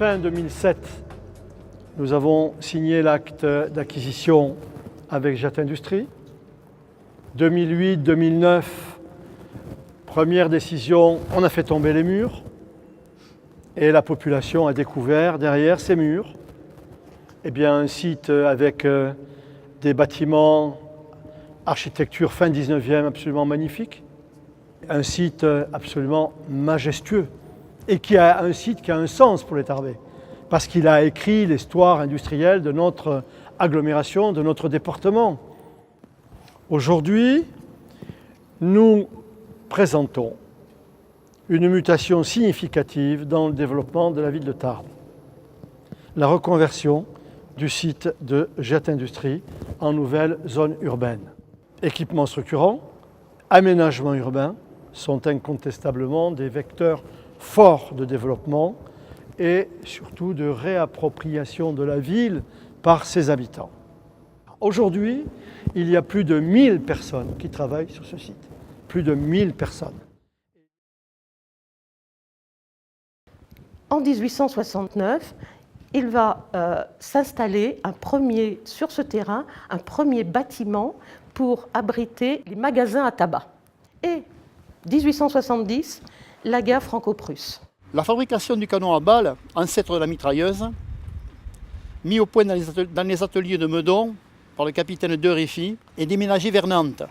fin 2007, nous avons signé l'acte d'acquisition avec Jet Industries. 2008-2009, première décision, on a fait tomber les murs et la population a découvert derrière ces murs un site avec des bâtiments, architecture fin 19e absolument magnifique, un site absolument majestueux et un site qui a un sens pour les Tarbais parce qu'il a écrit l'histoire industrielle de notre agglomération, de notre département. Aujourd'hui, nous présentons une mutation significative dans le développement de la ville de Tarbes. La reconversion du site de Jet Industries en nouvelle zone urbaine. Équipements structurants, aménagements urbains sont incontestablement des vecteurs forts de développement et surtout de réappropriation de la ville par ses habitants. Aujourd'hui, il y a plus de 1000 personnes qui travaillent sur ce site. Plus de 1000 personnes. En 1869, il va s'installer sur ce terrain un premier bâtiment pour abriter les magasins à tabac. Et 1870, la guerre franco-prusse. La fabrication du canon à balles, ancêtre de la mitrailleuse, mis au point dans les ateliers de Meudon par le capitaine de Réfy, est déménagé vers Nantes.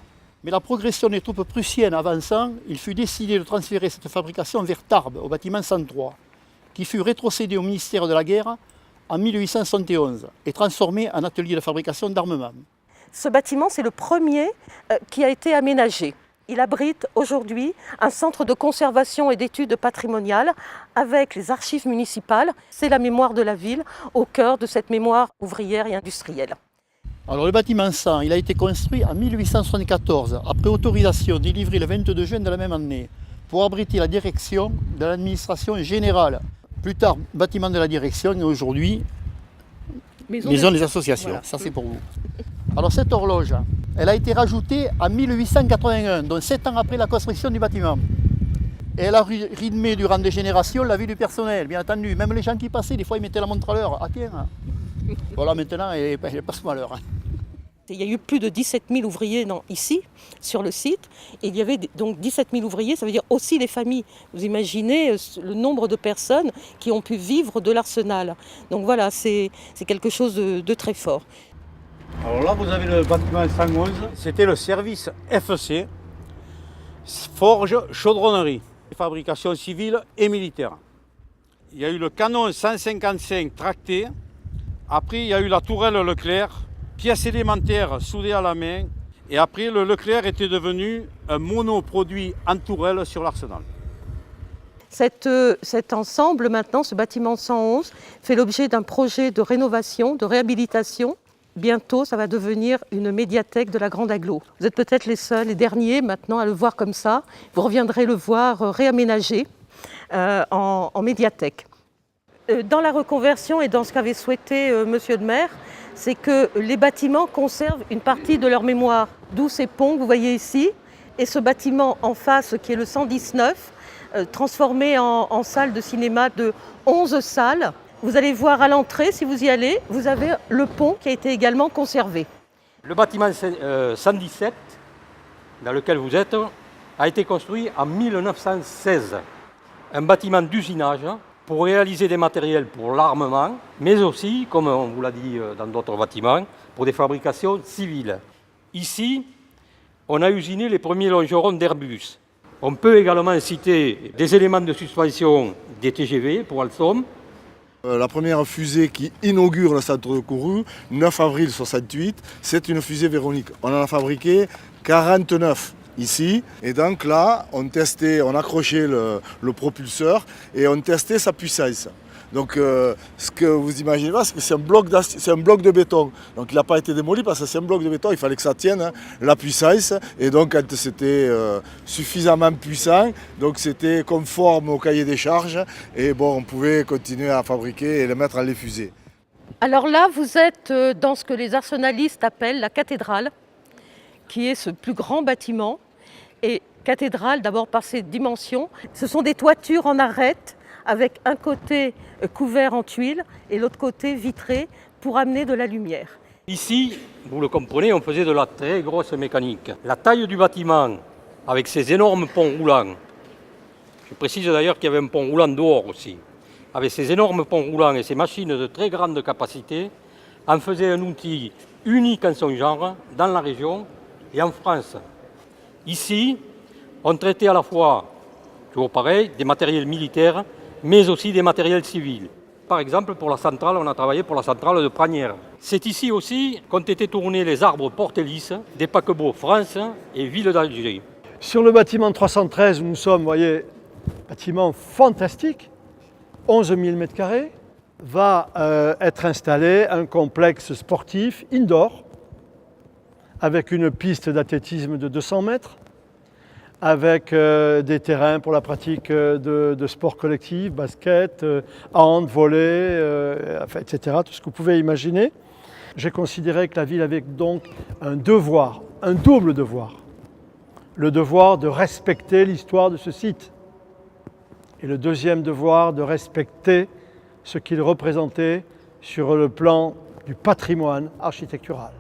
Mais la progression des troupes prussiennes avançant, il fut décidé de transférer cette fabrication vers Tarbes, au bâtiment 103, qui fut rétrocédé au ministère de la Guerre en 1871 et transformé en atelier de fabrication d'armement. Ce bâtiment, c'est le premier qui a été aménagé. Il abrite aujourd'hui un centre de conservation et d'études patrimoniales avec les archives municipales. C'est la mémoire de la ville au cœur de cette mémoire ouvrière et industrielle. Alors, le bâtiment 100, il a été construit en 1874, après autorisation délivrée le 22 juin de la même année, pour abriter la direction de l'administration générale. Plus tard, bâtiment de la direction et aujourd'hui, maison des associations. Voilà. Ça, c'est pour vous. Alors, cette horloge, elle a été rajoutée en 1881, donc 7 ans après la construction du bâtiment. Et elle a rythmé durant des générations la vie du personnel, bien entendu. Même les gens qui passaient, des fois, ils mettaient la montre à l'heure. Ah tiens, voilà, maintenant, elle passe à l'heure. Il y a eu plus de 17 000 ouvriers ici, sur le site. Et il y avait donc 17 000 ouvriers, ça veut dire aussi les familles. Vous imaginez le nombre de personnes qui ont pu vivre de l'arsenal. Donc voilà, c'est quelque chose de très fort. Alors là, vous avez le bâtiment 111. C'était le service FC, forge, chaudronnerie, fabrication civile et militaire. Il y a eu le canon 155 tracté. Après, il y a eu la tourelle Leclerc, pièces élémentaires soudées à la main. Et après, le Leclerc était devenu un monoproduit en tourelle sur l'arsenal. Cet ensemble, maintenant, ce bâtiment 111, fait l'objet d'un projet de rénovation, de réhabilitation. Bientôt, ça va devenir une médiathèque de la Grande Agglo. Vous êtes peut-être les seuls, les derniers maintenant à le voir comme ça. Vous reviendrez le voir réaménagé en médiathèque. Dans la reconversion et dans ce qu'avait souhaité Monsieur le maire, c'est que les bâtiments conservent une partie de leur mémoire. D'où ces ponts que vous voyez ici. Et ce bâtiment en face, qui est le 119, transformé en salle de cinéma de 11 salles. Vous allez voir à l'entrée, si vous y allez, vous avez le pont qui a été également conservé. Le bâtiment 117, dans lequel vous êtes, a été construit en 1916. Un bâtiment d'usinage pour réaliser des matériels pour l'armement, mais aussi, comme on vous l'a dit dans d'autres bâtiments, pour des fabrications civiles. Ici, on a usiné les premiers longerons d'Airbus. On peut également citer des éléments de suspension des TGV pour Alstom. La première fusée qui inaugure le centre de Kourou, 9 avril 68, c'est une fusée Véronique. On en a fabriqué 49 ici. Et donc là, on accrochait le propulseur et on testait sa puissance. Donc ce que vous imaginez pas, c'est que c'est un bloc de béton. Donc il n'a pas été démoli parce que c'est un bloc de béton, il fallait que ça tienne la puissance. Et donc quand c'était suffisamment puissant, donc c'était conforme au cahier des charges. Et bon, on pouvait continuer à fabriquer et le mettre à les fusées. Alors là, vous êtes dans ce que les arsenalistes appellent la cathédrale, qui est ce plus grand bâtiment. Et cathédrale, d'abord par ses dimensions, ce sont des toitures en arête, avec un côté couvert en tuiles et l'autre côté vitré pour amener de la lumière. Ici, vous le comprenez, on faisait de la très grosse mécanique. La taille du bâtiment, avec ces énormes ponts roulants, je précise d'ailleurs qu'il y avait un pont roulant dehors aussi, avec ces énormes ponts roulants et ces machines de très grande capacité, en faisait un outil unique en son genre dans la région et en France. Ici, on traitait à la fois, toujours pareil, des matériels militaires, mais aussi des matériels civils. Par exemple, pour la centrale, on a travaillé pour la centrale de Pragnères. C'est ici aussi qu'ont été tournés les arbres porte-hélices des paquebots France et Ville d'Alger. Sur le bâtiment 313 où nous sommes, vous voyez, bâtiment fantastique, 11 000 m², va être installé un complexe sportif indoor avec une piste d'athlétisme de 200 mètres, avec des terrains pour la pratique de sports collectifs, basket, hand, volley, etc., tout ce que vous pouvez imaginer. J'ai considéré que la ville avait donc un devoir, un double devoir. Le devoir de respecter l'histoire de ce site et le deuxième devoir de respecter ce qu'il représentait sur le plan du patrimoine architectural.